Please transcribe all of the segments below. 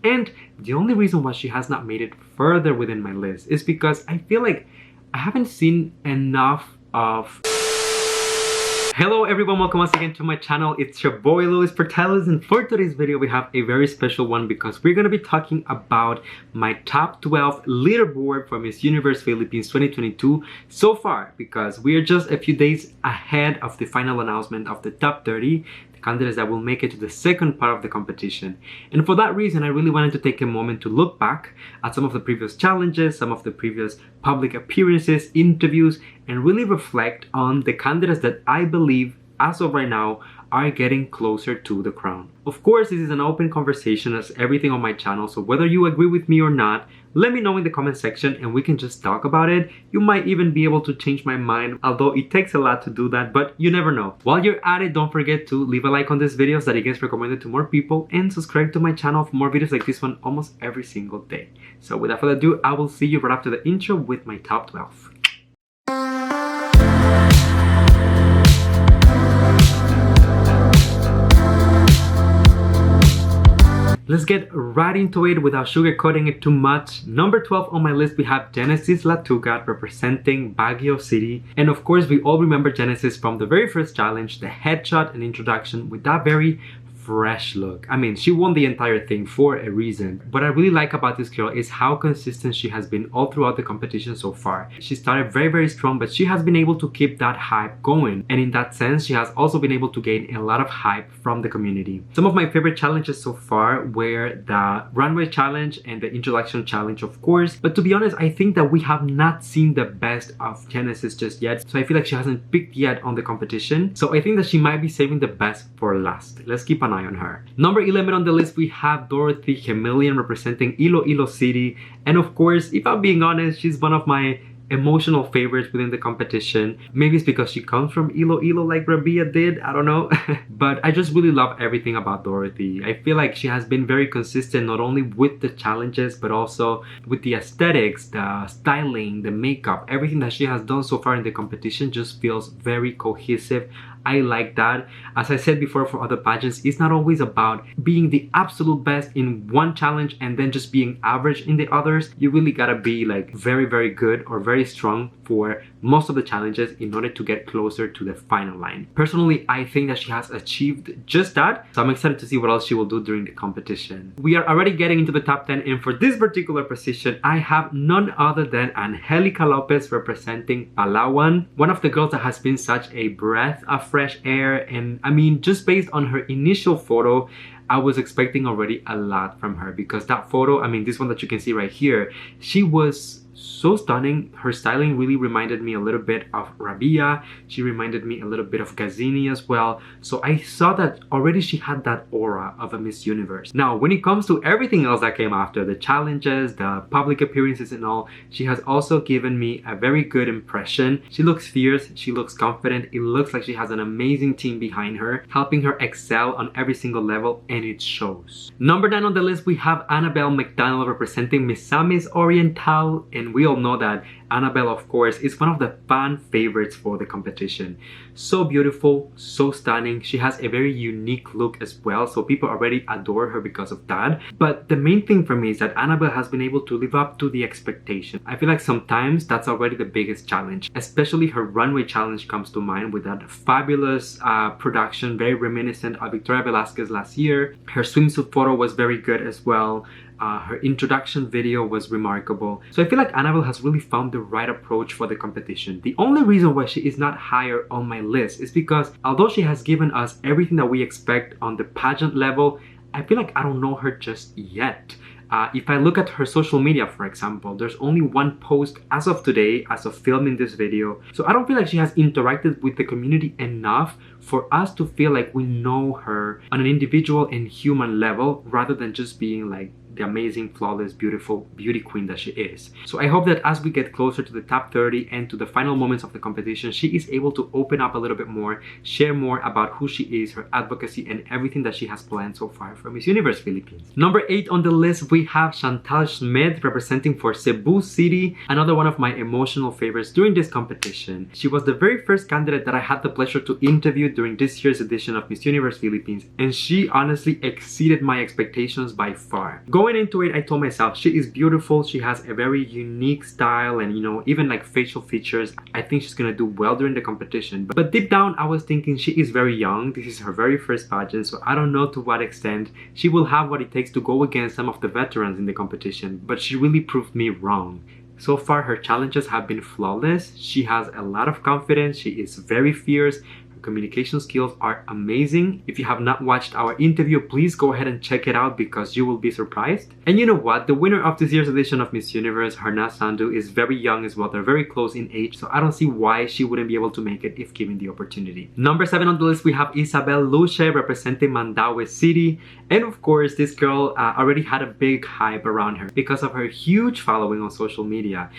And the only reason why she has not made it further within my list is because I feel like I haven't seen enough of... Hello everyone, welcome once again to my channel. It's your boy Luis Portelles, and for today's video we have a very special one because we're going to be talking about my top 12 leaderboard for Miss Universe Philippines 2022 so far, because we are just a few days ahead of the final announcement of the top 30 candidates that will make it to the second part of the competition. And for that reason, I really wanted to take a moment to look back at some of the previous challenges, some of the previous public appearances, interviews, and really reflect on the candidates that I believe, as of right now, are getting closer to the crown. Of course, this is an open conversation as everything on my channel, so whether you agree with me or not, let me know in the comment section and we can just talk about it. You might even be able to change my mind, although it takes a lot to do that, but you never know. While you're at it, don't forget to leave a like on this video so that it gets recommended to more people, and subscribe to my channel for more videos like this one almost every single day. So without further ado, I will see you right after the intro with my top 12. Let's get right into it without sugarcoating it too much. Number 12 on my list, we have GENESIS LATUGAT representing Baguio City. And of course, we all remember GENESIS from the very first challenge, the headshot and introduction with that very fresh look. I mean, she won the entire thing for a reason. What I really like about this girl is how consistent she has been all throughout the competition so far. She started very strong, but she has been able to keep that hype going. And in that sense, she has also been able to gain a lot of hype from the community. Some of my favorite challenges so far were the Runway challenge and the introduction challenge, of course. But to be honest, I think that we have not seen the best of GENESIS just yet. So I feel like she hasn't picked yet on the competition. So I think that she might be saving the best for last. Let's keep an eye on her. Number 11 on the list, we have DOROTHY GEMILLAN representing Iloilo City. And of course, if I'm being honest, she's one of my emotional favorites within the competition. Maybe it's because she comes from Iloilo like Rabia did, I don't know. But I just really love everything about DOROTHY. I feel like she has been very consistent not only with the challenges but also with the aesthetics, the styling, the makeup. Everything that she has done so far in the competition just feels very cohesive. I like that. As I said before, for other pageants, it's not always about being the absolute best in one challenge and then just being average in the others. You really gotta be like very good or very strong for most of the challenges in order to get closer to the final line. Personally, I think that she has achieved just that, so I'm excited to see what else she will do during the competition. We are already getting into the top 10, and for this particular position, I have none other than ANGELICA LOPEZ representing Palawan, one of the girls that has been such a breath of fresh air. And I mean, just based on her initial photo, I was expecting already a lot from her, because that photo, I mean, this one that you can see right here, she was so stunning. Her styling really reminded me a little bit of Rabia. She reminded me a little bit of Gazini as well. So I saw that already she had that aura of a Miss Universe. Now, when it comes to everything else that came after, the challenges, the public appearances and all, she has also given me a very good impression. She looks fierce, she looks confident. It looks like she has an amazing team behind her, helping her excel on every single level, and it shows. Number 9 on the list, we have ANNABELLE representing Misamis Oriental. And we all know that ANNABELLE, of course, is one of the fan favorites for the competition. So beautiful, so stunning. She has a very unique look as well, so people already adore her because of that. But the main thing for me is that ANNABELLE has been able to live up to the expectation. I feel like sometimes that's already the biggest challenge. Especially her Runway challenge comes to mind with that fabulous production, very reminiscent of Victoria Velasquez last year. Her swimsuit photo was very good as well. Her introduction video was remarkable. So I feel like ANNABELLE has really found the right approach for the competition. The only reason why she is not higher on my list is because although she has given us everything that we expect on the pageant level, I feel like I don't know her just yet. If I look at her social media, for example, there's only one post as of today, as of filming this video. So I don't feel like she has interacted with the community enough for us to feel like we know her on an individual and human level, rather than just being like the amazing, flawless, beautiful beauty queen that she is. So I hope that as we get closer to the top 30 and to the final moments of the competition, she is able to open up a little bit more, share more about who she is, her advocacy, and everything that she has planned so far for Miss Universe Philippines. Number 8 on the list, we we have CHANTAL SCHMIDT representing for Cebu City, another one of my emotional favorites during this competition. She was the very first candidate that I had the pleasure to interview during this year's edition of Miss Universe Philippines, and she honestly exceeded my expectations by far. Going into it, I told myself she is beautiful, she has a very unique style, and even like facial features. I think she's gonna do well during the competition. But deep down, I was thinking she is very young. This is her very first pageant, so I don't know to what extent she will have what it takes to go against some of the veterans in the competition, but she really proved me wrong. So far, her challenges have been flawless. She has a lot of confidence. She is very fierce. Communication skills are amazing. If you have not watched our interview, please go ahead and check it out because you will be surprised. And you know what? The winner of this year's edition of Miss Universe, Herna Sandu, is very young as well. They're very close in age, so I don't see why she wouldn't be able to make it if given the opportunity. Number 7 on the list, we have ISABEL LUCHE representing Mandaue City. And of course, this girl already had a big hype around her because of her huge following on social media.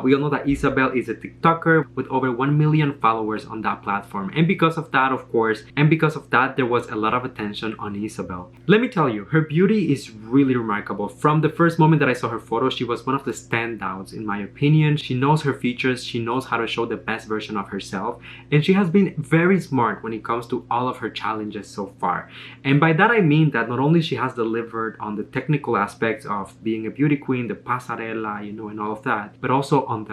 We all know that ISABEL is a TikToker with over 1 million followers on that platform. And because of that, of course, there was a lot of attention on ISABEL. Let me tell you, her beauty is really remarkable. From the first moment that I saw her photo, she was one of the standouts in my opinion. She knows her features, she knows how to show the best version of herself, and she has been very smart when it comes to all of her challenges so far. And by that I mean that not only she has delivered on the technical aspects of being a beauty queen, the pasarela, and all of that, but also on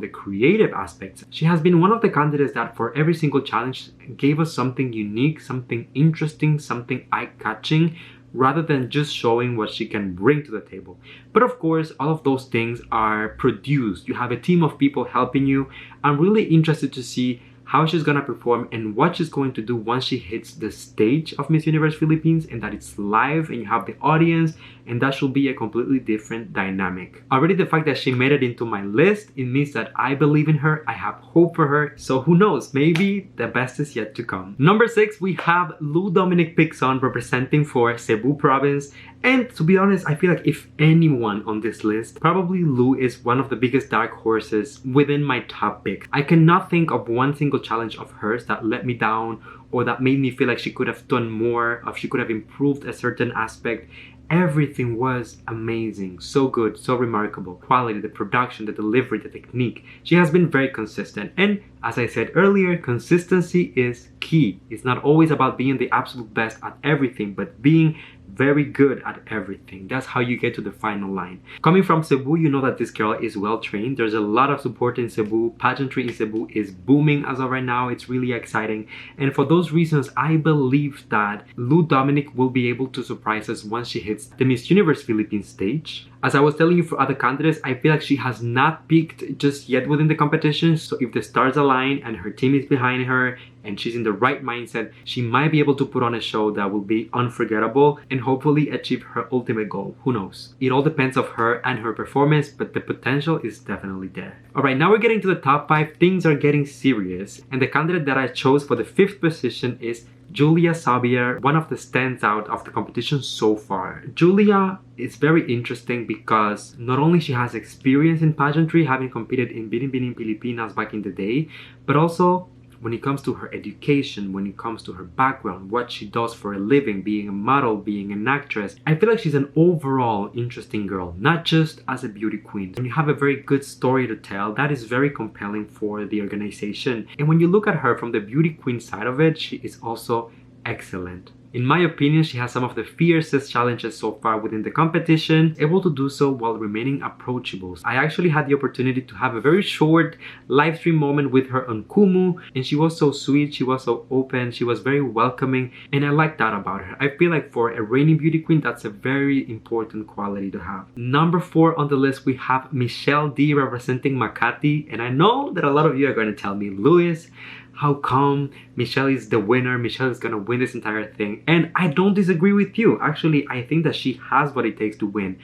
the creative aspects. She has been one of the candidates that for every single challenge gave us something unique, something interesting, something eye-catching, rather than just showing what she can bring to the table. But of course, all of those things are produced. You have a team of people helping you. I'm really interested to see how she's gonna perform and what she's going to do once she hits the stage of Miss Universe Philippines, and that it's live and you have the audience, and that should be a completely different dynamic. Already the fact that she made it into my list, it means that I believe in her, I have hope for her, so who knows, maybe the best is yet to come. Number 6, we have Lou Dominic PICZON representing for Cebu province. And to be honest, I feel like if anyone on this list, probably Lou is one of the biggest dark horses within my top pick. I cannot think of one single challenge of hers that let me down or that made me feel like she could have done more, or she could have improved a certain aspect. Everything was amazing, so good, so remarkable. Quality, the production, the delivery, the technique. She has been very consistent, and as I said earlier, consistency is key. It's not always about being the absolute best at everything, but being very good at everything. That's how you get to the final line. Coming from Cebu, you know that this girl is well trained. There's a lot of support in Cebu. Pageantry in Cebu is booming as of right now. It's really exciting, and for those reasons, I believe that Lou Dominic will be able to surprise us once she hits the Miss Universe Philippines stage. As I was telling you for other candidates, I feel like she has not peaked just yet within the competition. So if the stars align and her team is behind her and she's in the right mindset, she might be able to put on a show that will be unforgettable and hopefully achieve her ultimate goal. Who knows? It all depends of her and her performance, but the potential is definitely there. Alright, now we're getting to the top 5. Things are getting serious, and the candidate that I chose for the 5th position is Julia SAUBIER, one of the standouts of the competition so far. Julia is very interesting because not only she has experience in pageantry, having competed in Binibining Pilipinas back in the day, but also when it comes to her education, when it comes to her background, what she does for a living, being a model, being an actress. I feel like she's an overall interesting girl, not just as a beauty queen. When you have a very good story to tell, that is very compelling for the organization. And when you look at her from the beauty queen side of it, she is also excellent. In my opinion, she has some of the fiercest challenges so far within the competition, able to do so while remaining approachable. I actually had the opportunity to have a very short live stream moment with her on Kumu, and she was so sweet, she was so open, she was very welcoming, and I like that about her. I feel like for a reigning beauty queen, that's a very important quality to have. Number 4 on the list, we have Michelle D representing Makati, and I know that a lot of you are going to tell me, Luis, how come Michelle is the winner? Michelle is gonna win this entire thing. And I don't disagree with you. Actually, I think that she has what it takes to win.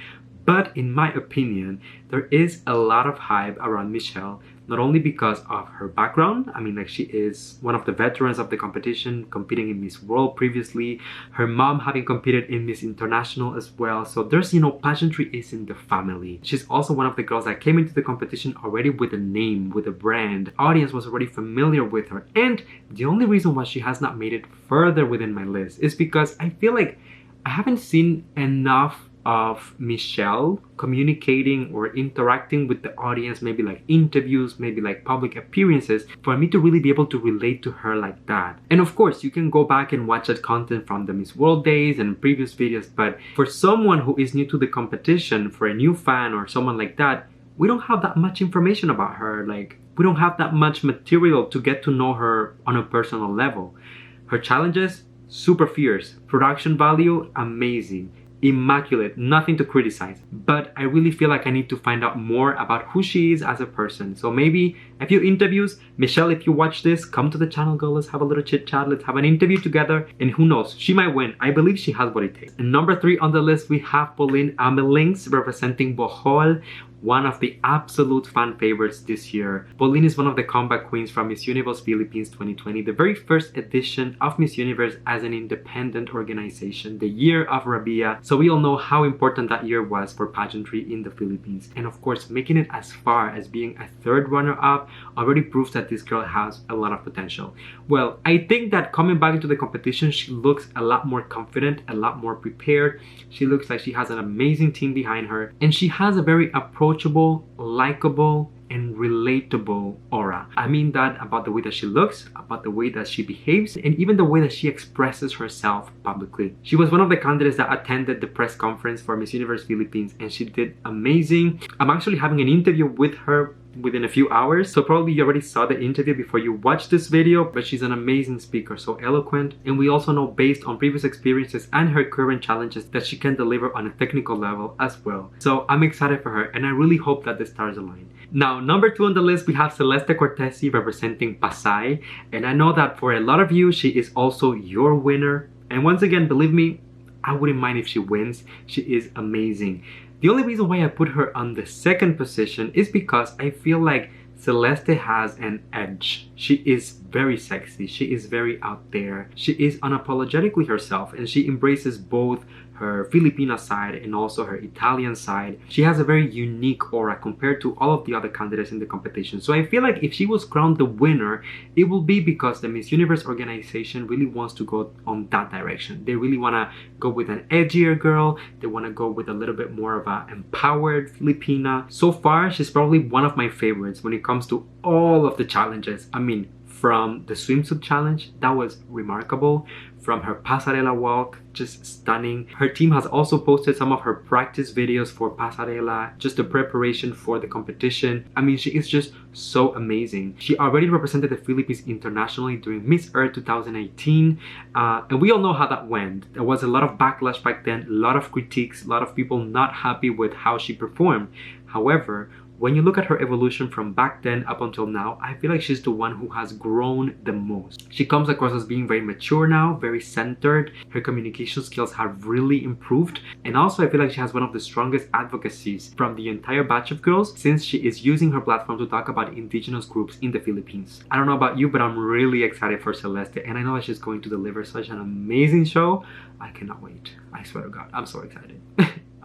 But in my opinion, there is a lot of hype around Michelle, not only because of her background. I mean, like, she is one of the veterans of the competition, competing in Miss World previously, her mom having competed in Miss International as well. So there's, pageantry is in the family. She's also one of the girls that came into the competition already with a name, with a brand. The audience was already familiar with her. And the only reason why she has not made it further within my list is because I feel like I haven't seen enough of Michelle communicating or interacting with the audience, maybe like interviews, maybe like public appearances, for me to really be able to relate to her like that. And of course, you can go back and watch that content from the Miss World days and previous videos, but for someone who is new to the competition, for a new fan or someone like that, we don't have that much information about her. Like, we don't have that much material to get to know her on a personal level. Her challenges, super fierce. Production value, amazing. Immaculate, nothing to criticize. But I really feel like I need to find out more about who she is as a person. So maybe a few interviews. Michelle, if you watch this, come to the channel, girl. Let's have a little chit chat. Let's have an interview together. And who knows, she might win. I believe she has what it takes. And number 3 on the list, we have Pauline AMELINCKX representing Bohol. One of the absolute fan favorites this year. Pauline is one of the comeback queens from Miss Universe Philippines 2020, the very first edition of Miss Universe as an independent organization, the year of Rabia. So we all know how important that year was for pageantry in the Philippines. And of course, making it as far as being a 3rd runner-up already proves that this girl has a lot of potential. Well, I think that coming back into the competition, she looks a lot more confident, a lot more prepared. She looks like she has an amazing team behind her, and she has a very approachable, likable, and relatable aura. I mean that about the way that she looks, about the way that she behaves, and even the way that she expresses herself publicly. She was one of the candidates that attended the press conference for Miss Universe Philippines, and she did amazing. I'm actually having an interview with her within a few hours, so probably you already saw the interview before you watched this video, but she's an amazing speaker, so eloquent, and we also know based on previous experiences and her current challenges that she can deliver on a technical level as well. So I'm excited for her, and I really hope that the stars align. Now, number 2 on the list, we have Celeste CORTESI representing Pasay, and I know that for a lot of you, she is also your winner, and once again, believe me, I wouldn't mind if she wins. She is amazing. The only reason why I put her on the 2nd position is because I feel like Celeste has an edge. She is very sexy. She is very out there. She is unapologetically herself, and she embraces both her Filipina side and also her Italian side. She has a very unique aura compared to all of the other candidates in the competition. So I feel like if she was crowned the winner, it will be because the Miss Universe organization really wants to go on that direction. They really want to go with an edgier girl. They want to go with a little bit more of an empowered Filipina. So far, she's probably one of my favorites when it comes to all of the challenges. I mean, from the swimsuit challenge, that was remarkable. From her pasarela walk, just stunning. Her team has also posted some of her practice videos for pasarela, just the preparation for the competition. I mean, she is just so amazing. She already represented the Philippines internationally during Miss Earth 2018, and we all know how that went. There was a lot of backlash back then, a lot of critiques, a lot of people not happy with how she performed. However, when you look at her evolution from back then up until now, I feel like she's the one who has grown the most. She comes across as being very mature now, very centered. Her communication skills have really improved. And also I feel like she has one of the strongest advocacies from the entire batch of girls, since she is using her platform to talk about indigenous groups in the Philippines. I don't know about you, but I'm really excited for Celeste, and I know that she's going to deliver such an amazing show. I cannot wait. I swear to God, I'm so excited.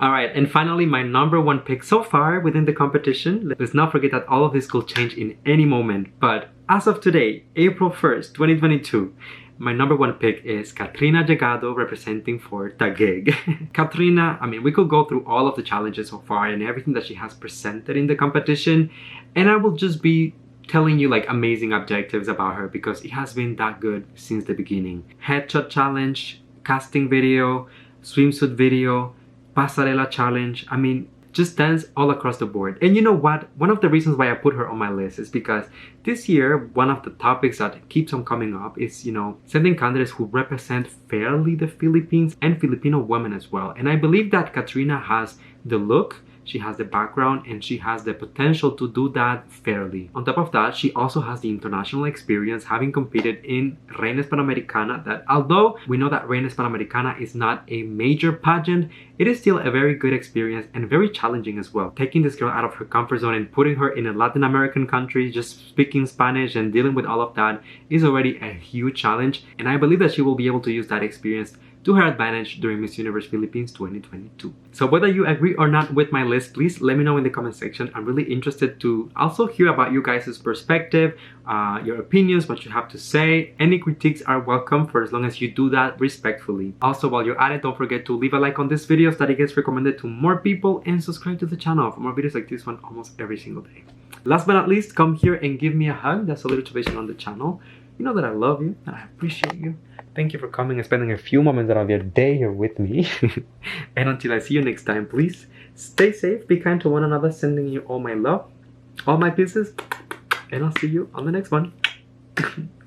Alright, and finally, my number 1 pick so far within the competition. Let's not forget that all of this could change in any moment, but as of today, April 1st, 2022, my number 1 pick is Katrina Llegado representing for Taguig. Katrina, I mean, we could go through all of the challenges so far and everything that she has presented in the competition, and I will just be telling you like amazing objectives about her because it has been that good since the beginning. Headshot challenge, casting video, swimsuit video, pasarela challenge. I mean, just dance all across the board. And you know what? One of the reasons why I put her on my list is because this year, one of the topics that keeps on coming up is, you know, sending candidates who represent fairly the Philippines and Filipino women as well. And I believe that Katrina has the look, she has the background, and she has the potential to do that fairly. On top of that, she also has the international experience, having competed in Reina Panamericana, that although we know that Reina Panamericana is not a major pageant, it is still a very good experience and very challenging as well. Taking this girl out of her comfort zone and putting her in a Latin American country, just speaking Spanish and dealing with all of that is already a huge challenge. And I believe that she will be able to use that experience to her advantage during Miss Universe Philippines 2022. So whether you agree or not with my list, please let me know in the comment section. I'm really interested to also hear about you guys' perspective, your opinions, what you have to say. Any critiques are welcome for as long as you do that respectfully. Also, while you're at it, don't forget to leave a like on this video so that it gets recommended to more people, and subscribe to the channel for more videos like this one almost every single day. Last but not least, come here and give me a hug. That's a little tradition on the channel. You know that I love you and I appreciate you. Thank you for coming and spending a few moments out of your day here with me. And until I see you next time, please stay safe, be kind to one another, sending you all my love, all my pieces, and I'll see you on the next one.